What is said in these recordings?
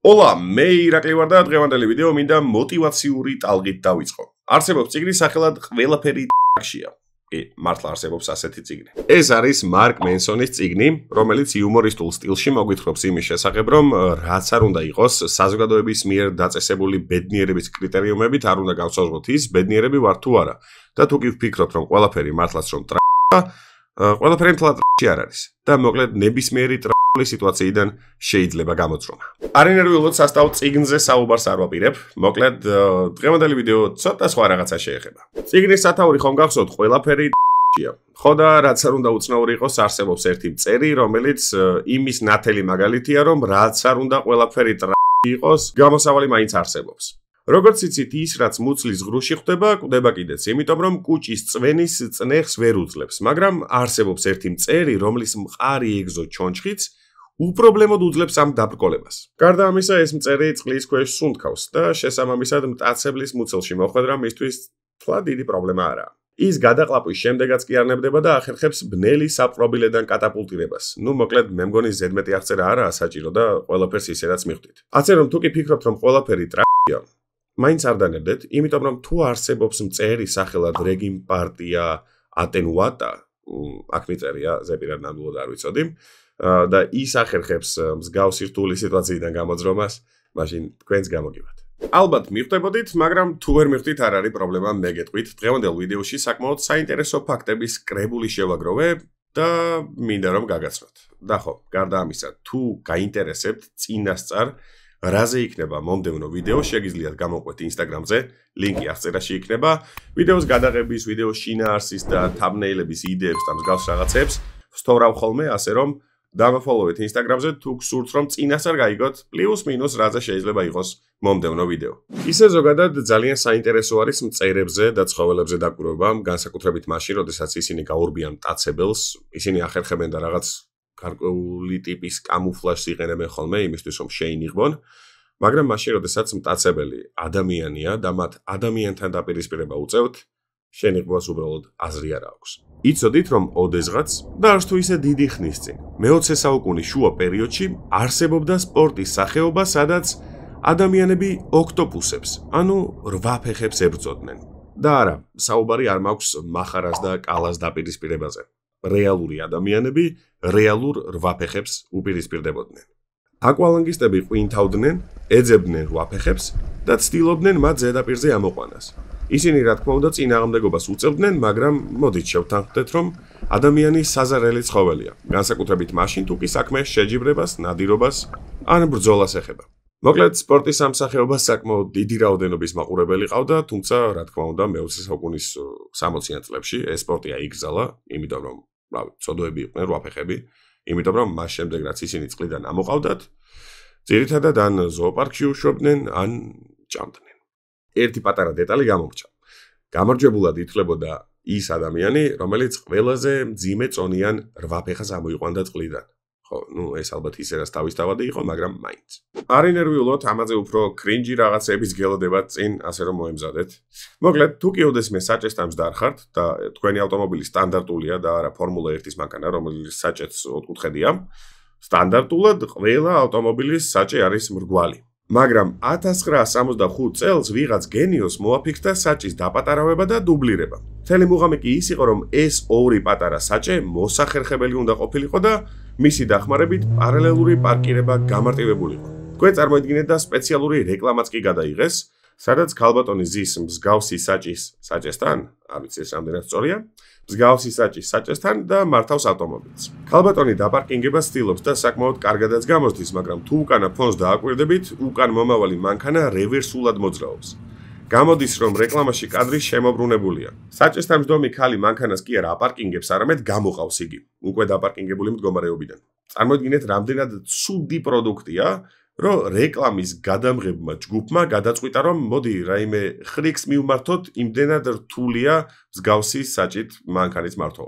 Hola, მე ირაკლი ვარ და დღევანდელი ვიდეო მინდა მოტივაციური ტალღით დავიწყო. არსებობს წიგნი სახელად ყველაფერი ტაქშია. კი, მართლა არსებობს ასეთი წიგნი. ეს არის მარკ მენსონის წიგნი, რომელიც იუმორისტულ სტილში მოგვითხრობს იმის შესახებ, რომ რაც არ უნდა იყოს საზოგადოების მიერ დაწესებული ბედნიერების კრიტერიუმებით არ უნდა გავსაზღვროთ ის ბედნიერები ვარ თუ არა. და თუ კი ვფიქრობთ, რომ ყველაფერი მართლაც რომ ყველაფერი მთლად არ არის. და მოკლედ ნებისმიერი სიტუაციიდან შეიძლება გამოძრომა. არენერვიულოდ სასტავ წიგნზე საუბარს არ ვაპირებ, მოკლედ დღევანდელი ვიდეო ცოტა სხვა რაღაცა შეეხება. წიგნის სათაური ხომ გახსოვთ ყველაფერი ტაქშია. ხო და რაც არ უნდა უცნაური იყოს, არსებობს ერთი მწერი, რომელიც იმის ნათელი მაგალითია, რომ რაც არ უნდა ყველაფერი იყოს, გამოსავალი მაინც არსებობს. როგორც იცით, ის რაც მუცლის ღრუში ხვდება, კვდება კიდეც, იმიტომ რომ კუჭის წვენის წნეხს ვერ უძლებს, მაგრამ არსებობს ერთი მწერი, რომლის მყარი ეგზო ჩონჩხიც უპრობლემოდ უძლებს ამ დაბრკოლებას. გარდა ამისა, ეს მწერი წყლის ქვეშ სუნთქავს და შესაბამისად მტაცებლის მუცელში მოხვედრა მისთვის თვალ დიდი პრობლემა არაა. ის გადაყლაპვის შემდეგაც კი არნებდება და ახერხებს ბნელი საპყრობილედან კატაპულტირებას. ნუ მოკლედ მე მგონი ზედმეტი აღწერა არაა საჭირო და ყველაფერს ისედაც მივხვდით. ასე რომ თუ კი ფიქრობთ, რომ ყველაფერი ტრაქშია, მაინც არ დანერდეთ, იმიტომ რომ თუ არსებობს მწერი სახელად რეგიმ პარტია ატენუატა, აქ მიწერია ზეპირად ნამდვილად არ ვიცოდი. და ის ახერხებს მსგავსი რთული სიტუაციიდან გამოძრომას, მაშინ თქვენც გამოგივათ. ალბათ მიხვდებოდით, მაგრამ თუ ვერ მიხვდით, არ არის პრობლემა, მე გეტყვით. დღევანდელ ვიდეოში საკმაოდ საინტერესო ფაქტების კრებული შევაგროვე და მინდა რომ გაგაცნოთ. და ხო, გარდა ამისა, თუ გაინტერესებთ წინასწარ რაზე იქნება მომდევნო ვიდეო, შეგიძლიათ გამოყვეთ Instagram-ზე, ლინკი აღწერაში იქნება. ვიდეოს გადაღების, ვიდეოს შინაარსის და thumbnail-ების იდეებს და მსგავს რაღაცებს ვსთოვრავ ხოლმე, ასე რომ დამაფოლოვეთ Instagram-ზე თუ გსურთ რომ წინასწარ გაიგოთ პლუს მინუს რაზე შეიძლება იყოს მომდევნო ვიდეო. ისე ზოგადად ძალიან საინტერესო არის მწერებზე და ცხოველებზე დაკვირვება, განსაკუთრებით მაშინ, როდესაც ისინი გაურბიან მტაცებელს, ისინი ახერხებენ და რაღაც გარკვეული ტიპის კამუფლაჟს იყენებენ ხოლმე იმისთვის რომ შეინიღბონ, მაგრამ მაშინ, როდესაც მტაცებელი ადამიანია და მათ ადამიანთან დაპირისპირება უწევთ, შენიღბვას უბრალოდ აზრი არ აქვს. იცოდით, რომ ოდესღაც და არც თუ ისე დიდი ხნის წინ, მე-20 საუკუნის შუა პერიოდში არსებობდა სპორტის სახეობა, სადაც ადამიანები ოქტოპუსებს, ანუ რვა ფეხებს ებრძოდნენ. და არა, საუბარი არ მაქვს მახარას და კალას დაპირისპირებაზე. რეალური ადამიანები რეალურ რვა ფეხებს უპირისპირდებოდნენ. აკვალანგისტები ყვინთავდნენ, ეძებდნენ რვა ფეხებს და ცდილობდნენ მათ ზედაპირზე ამოყვანას. ისინი რა თქმა უნდა წინააღმდეგობას უწევდნენ, მაგრამ მოდით შევთანხმდეთ, რომ ადამიანი საზარელი ცხოველია, განსაკუთრებით მაშინ თუ კი საქმე შეჯიბრებას, ნადირობას ან ბრძოლას ეხება. მოკლედ, სპორტის ამ სახეობას საკმაოდ დიდი რაოდენობის მაყურებელი ყავდა, თუმცა რა თქმა უნდა მე-20 საუკუნის 60-იან წლებში ეს სპორტი აიგზალა, იმიტომ რომ ცოდოები იყვნენ რვაფეხები, იმიტომ რომ მას შემდეგ რაც ისინი წყლიდან ამოყავდათ, ძირითადად ან ზოოპარკში უშვებდნენ, ან ჭამდნენ. ერთი პატარა დეტალი გამორჩა. გამარჯვებულად ითვლებოდა ის ადამიანი, რომელიც ყველაზე მძიმე წონიან რვა ფეხას ამოიყვანდა წყლიდან. ხო, ნუ ეს ალბათ ისედაც თავისთავადი იყო, მაგრამ მაინც. არენერვიულოდ ამაზე უფრო კრინჯი რაღაცების გელოდებათ წინ, ასე რომ მოემზადეთ. მოკლედ, თუ კი ოდესმე საჭესთან მზდარხართ და თქვენი ავტომობილი სტანდარტულია და არა ფორმულა 1-ის მანქანა, რომელიც საჭეთს ოთხკუთხედია, სტანდარტულად ყველა ავტომობილის საჭე არის მრგვალი. მაგრამ 1965 წელს ვიღაც გენიოს მოაფიქრა საჭის დაპატარავება და დუბლირება. მთელი მუღამი კი ის იყო, რომ ეს ორი პატარა საჭე მოსახერხებელი უნდა ყოფილიყო და მისი დახმარებით პარალელური პარკირება გამარტივებულიყო. თქვენ წარმოიდგინეთ და სპეციალური რეკლამაც კი გადაიღეს, სადაც ქალბატონი ზის მსგავსი საჭის საჭესთან, არ ვიცი ეს რამდენად სწორია, მსგავსი საჭის საჭესთან და მართავს ავტომობილს. ქალბატონი დაპარკინგებას ცდილობს და საკმაოდ კარგადაც გამოსდის, მაგრამ თუ უკანა ფონს დააკვირდებით, უკან მომავალი მანქანა რევერსულად მოძრაობს. გამოდის, რომ რეკლამაში კადრი შემოbrunებულია. საჭესთან მდგომი ქალი მანქანას კი არა აპარკინგებს, არამედ გამოყავს იგი, უკვე დაპარკინგებული მდგომარეობიდან. წარმოიდგინეთ, რამდენად ცუდი პროდუქტია, რომ რეკლამის გადამღებმა ჯგუფმა გადაწყვიტა, რომ მოდი რაიმე ხრიქს მივმართოთ, იმდენად რთულია მსგავსი საჭით მანქანის მართვა.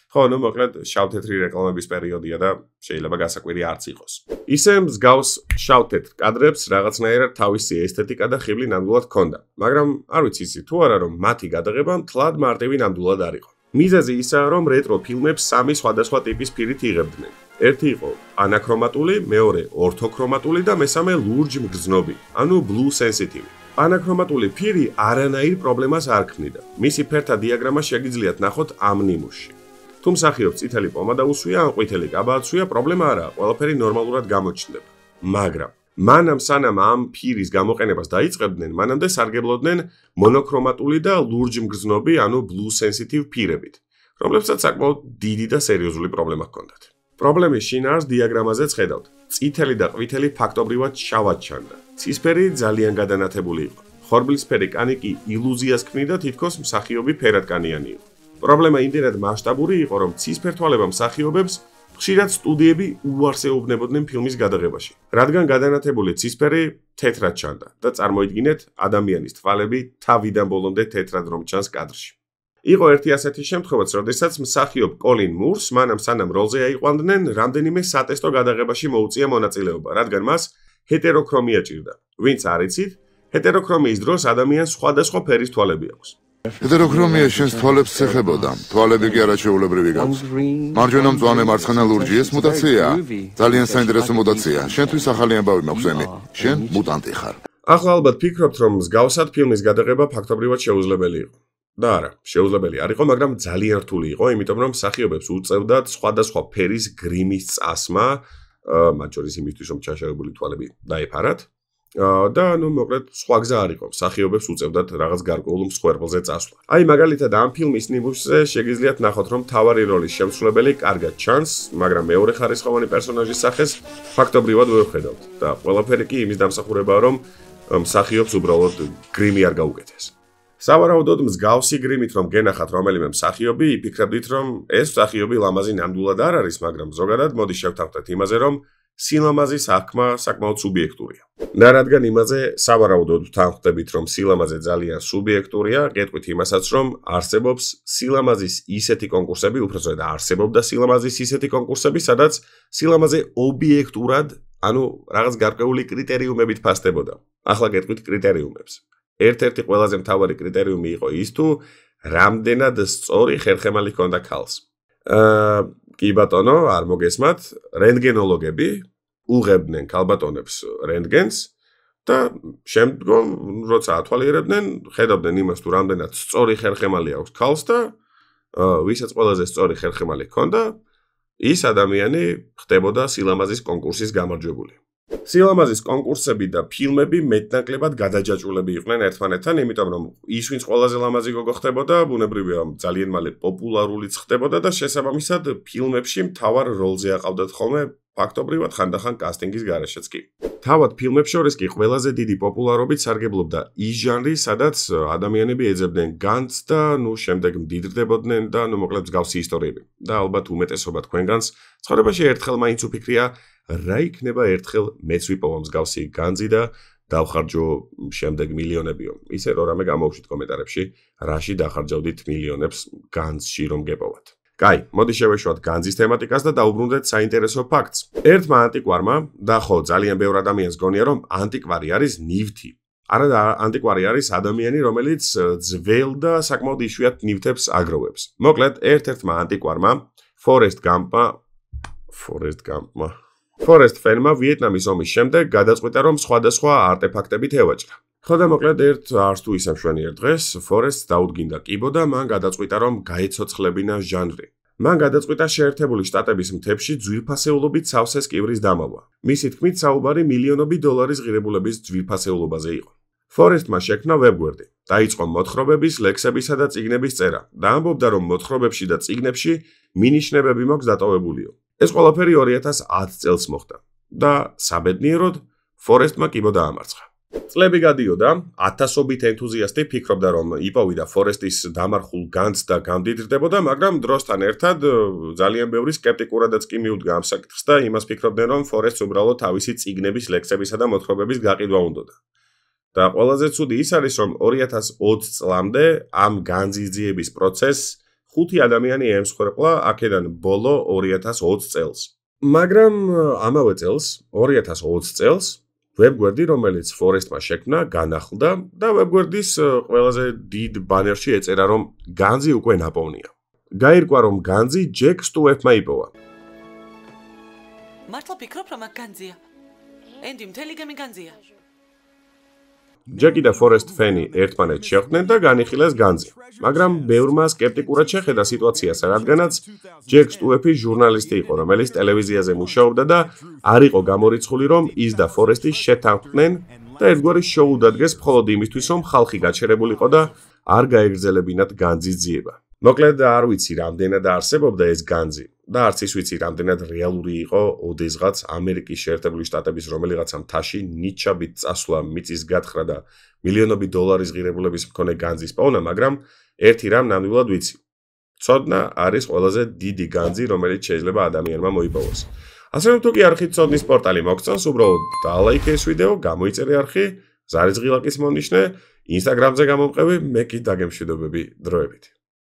ხო, ნუ მოკლედ შავ-თეთრი რეკლამების პერიოდია და შეიძლება გასაკვირი არც იყოს. ისე მსგავს შავ-თეთრ კადრებს რაღაცნაირად თავისი ესთეტიკა და ხიბლი ნამდვილად ჰქონდა, მაგრამ არ ვიცი იცი თუ არა, რომ მათი გადაღება მთლად მარტივი ნამდვილად არ იყო. მიზეზი ისაა, რომ რეტრო ფილმებს სამი სხვადასხვა ტიპის ფირით იღებდნენ. ერთი იყო პანაქრომატული, მეორე ორთოქრომატული და მესამე ლურჯ მგრძნობი, ანუ blue sensitive. პანაქრომატული ფირი არანაირ პრობლემას არ ქმნიდა. მისი ფერთა დიაგრამა შეგიძლიათ ნახოთ ამ ნიმუშში. თუ მსახიობს წითელი პომადა უსვია ან ყვითელი კაბა აცვია, პრობლემა არაა, ყველაფერი ნორმალურად გამოჩნდება. მაგრამ მანამ სანამ ამ ფირის გამოყენებას დაიწყებდნენ, მანამდე სარგებლობდნენ მონოქრომატული და ლურჯ მგრძნობი, ანუ blue sensitive ფირებით, რომლებსაც საკმაოდ დიდი და სერიოზული პრობლემა ჰქონდათ. პრობლემის შინაარს დიაგრამაზეც ხედავთ. წითელი და ყვითელი ფაქტობრივად შავად ჩანდა. ცისფერი ძალიან გადანათებული იყო. ხორბლისფერი კანი კი ილუზიას ქმნიდა, თითქოს მსახიობი ფერადკანიანი იყო. პრობლემა იმდენად მასშტაბური იყო, რომ ცისფერთვალება მსახიობებს ხშირად სტუდიები უარს ეუბნებოდნენ ფილმის გადაღებაში, რადგან გადანათებული ცისფერი თეთრად ჩანდა და წარმოიდგინეთ ადამიანის თვალები თავიდან ბოლომდე თეთრად რომ ჩანს კადრში. იყო ერთი ასეთი შემთხვევაც, როდესაც მსახიობ კოლინ მურს მანამ სანამ როლზე აიყვანდნენ, რამდენიმე სატესტო გადაღებაში მოუწია მონაწილეობა, რადგან მას ჰეტეროქრომია ჭირდა. ვინც არ იცით, ჰეტეროქრომიის დროს ადამიანს სხვადასხვა ფერის თვალები აქვს. ჰეტეროქრომია შენს თვალებს ეხებოდა. თვალები კი არაჩვეულებრივი გაქვს. მარჯვენა მწვანე მარცხენა ლურჯი ეს მუტაციაა. ძალიან საინტერესო მუტაცია. შენთვის ახალი ამბავი მაქვს ემი. შენ მუტანტი ხარ. ახლა ალბათ ფიქრობთ, რომ მსგავსად ფილმის გადაღება ფაქტობრივად შეუძლებელი იყო. და არა, შეუძლებელი არ იყო, მაგრამ ძალიან რთული იყო, იმიტომ რომ მსახიობებს უწევდათ სხვადასხვა ფერის გრიმის წასმა, მათ შორის იმისთვის, რომ ჩაშავებული თვალები დაეფარათ. და ნუ მოკლედ სხვა გზა არ იყო. მსახიობებს უწევდათ რაღაც გარკვეულ მსხვერპლზე წასვლა. აი მაგალითად ამ ფილმის ნიმუშზე შეგიძლიათ ნახოთ, რომ მთავარი როლის შემსრულებელი კარგად ჩანს, მაგრამ მეორე ხარისხოვანი პერსონაჟის სახეს ფაქტობრივად ვერ ვხედავთ. და ყველაფერი კი იმის დამსახურებაა, რომ მსახიობს უბრალოდ გრიმი არ გაუკეთეს. სავარაუდოდ მსგავსი გრიმით რომ გენახათ რომელიმე მსახიობი, იფიქრებდით, რომ ეს მსახიობი ლამაზი ნამდვილად არ არის, მაგრამ ზოგადად მოდი შევთანხმდეთ იმაზე, რომ სილამაზის აღქმა საკმაოდ სუბიექტურია. და რადგან იმაზე სავარაუდოდ ვთანხმდებით, რომ სილამაზე ძალიან სუბიექტურია, გეტყვით იმასაც, რომ არსებობს სილამაზის ისეთი კონკურსები, უბრალოდ არსებობდა სილამაზის ისეთი კონკურსები, სადაც სილამაზე ობიექტურად, ანუ რაღაც გარკვეული კრიტერიუმებით ფასდებოდა. ახლა გეტყვით კრიტერიუმებს. ერთ-ერთი ყველაზე მთავარი კრიტერიუმი იყო ის, თუ რამდენად სწორი ხერხემალი ჰქონდა ქალს. კი ბატონო, არ მოგესმათ, რენტგენოლოგები უღებდნენ ქალბატონებს რენტგენს და შემდგომ, როცა ათვალიერებდნენ, ხედავდნენ იმას, თუ რამდენად სწორი ხერხემალი აქვს ქალს და ვისაც ყველაზე სწორი ხერხემალი ჰქონდა, ის ადამიანი ხდებოდა სილამაზის კონკურსის გამარჯვებული. სილამაზის კონკურსები და ფილმები მეტნაკლებად გადაჯაჭვულები იყვნენ ერთმანეთთან, იმიტომ რომ ის ვინც ყველაზე ლამაზი გოგო ხდებოდა, ბუნებრივია ძალიან მალე პოპულარულიც ხდებოდა და შესაბამისად ფილმებში მთავარ როლზე აყავდათ ხოლმე ფაქტობრივად ხანდახან კასტინგის გარეშეც კი. თავად ფილმებს შორის კი ყველაზე დიდი პოპულარობით სარგებლობდა ის ჟანრი, სადაც ადამიანები ეძებდნენ განძს და ნუ შემდეგ მდიდრდებოდნენ და ნუ მოკლედ მსგავსი ისტორიები. და ალბათ უმეტესობა თქვენგანს ცხოვრებაში ერთხელ მაინც უფიქრია რა იქნება ერთხელ მეც ვიპოვო მსგავსი განძი და დავხარჯო შემდეგ მილიონებიო. ისე რამე გამოვშვით კომენტარებში, რაში დახარჯავდით მილიონებს განძში რომ გეპოვათ. კაი, მოდი შევეშვათ განძის თემატიკას და დაუბრუნდეთ საინტერესო ფაქტს. ერთმა ანტიკვარმა და ხო, ძალიან ბევრ ადამიანს გონია, რომ ანტიკვარი არის ნივთი. არა, ანტიკვარი არის ადამიანი, რომელიც ძველ და საკმაოდ იშვიათ ნივთებს აგროვებს. მოკლედ, ერთ-ერთმა ანტიკვარმა, Forrest Fenn-მა ვიეტნამის ომის შემდეგ გადაწყვიტა, რომ სხვადასხვა არტეფაქტებით ევაჭრა. ხო და მოკლედ ერთ არც თუ ისე მშვენიერ დღეს Forrest დაუდგინდა კიბო და მან გადაწყვიტა, რომ გაეცოცხლებინა ჟანრი. მან გადაწყვიტა შეერთებული შტატების მთებში ძვირფასეულობით სავსეს კიბრის დამალვა. მისი თქმით, საუბარი მილიონობით დოლარის ღირებულების ძვირფასეულობაზე იყო. Forrest-მა შექმნა ვებგვერდი. დაიწყო მოთხრობების, ლექსებისა და წიგნების წერა და ამბობდა, რომ მოთხრობებში და წიგნებში მინიშნებები მაქვს დატოვებულიო. ეს ყველაფერი 2010 წელს მოხდა და საბედნიეროდ Forrest-მა კიბო დაამარცხა. წლები გადიოდა, ათასობით ენთუზიასტი ფიქრობდა, რომ იპოვიდა Forrest-ის დამარხულ განძს და გამდიდრდებოდა, მაგრამ დროსთან ერთად ძალიან ბევრი სკეპტიკურადაც კი მიუდგა ამ საკითხს და იმას ფიქრობდნენ, რომ Forrest-ს უბრალოდ თავისი წიგნების, ლექსებისა და მოთხრობების გაყიდვა უნდოდა. და ყველაზე ცუდი ის არის, რომ 2020 წლამდე ამ განძიძიების პროცესს 5 ადამიანი ემსხვერპლა აქედან ბოლო 2020 წელს. მაგრამ ამავე წელს, 2020 წელს, ვებგვერდი, რომელიც Forrest-მა შექმნა, განახლდა და ვებგვერდის ყველაზე დიდ ბანერში ეწერა, რომ განძი უკვე ნაპოვნია. გაირკვა, რომ განძი ჯეკ სტუეფმა იპოვა. მართლა ფიქრობ, რომ აქ განძია? ენდი, მთელი გემი განძია. ჯეკი და ფორესტ ფენი ერთმანეთს შეხვდნენ და განიხილეს განძი. მაგრამ ბევრმა სკეპტიკურად შეხედა სიტუაციას, რადგანაც ჯეკ სტუეფი ჟურნალისტი იყო, რომელიც ტელევიზიაზე მუშაობდა და არ იყო გამორიცხული, რომ ის და ფორესტი შეთანხმდნენ და ერთგვარი შოუ დადგეს მხოლოდ იმისთვის, რომ ხალხი გაჩერებულიყო და არ გაეგრძელებინათ განძის ძიება. მოკლედ არ ვიცი, რამდენად არსებობდა ეს განძი და არც ის ვიცი, რამდენად რეალური იყო ოდესღაც ამერიკის შეერთებული შტატების რომელიღაცა მთაში ნიჩაბით წასვლა, მიწის გათხრა და მილიონობით დოლარის ღირებულების მქონე განძის პოვნა, მაგრამ ერთი რამ ნამდვილად ვიცი. ცოდნა არის ყველაზე დიდი განძი, რომელიც შეიძლება ადამიანმა მოიპოვოს. ასე რომ თუ კი არხით ცოდნის პორტალი მოგწონს, უბრალოდ დალაიქე ეს ვიდეო, გამოიწერე არხი, ზარიზღილაკის მონიშნე, ინსტაგრამზე გამომყევი, მე კი დაგემშვიდობები დროებით.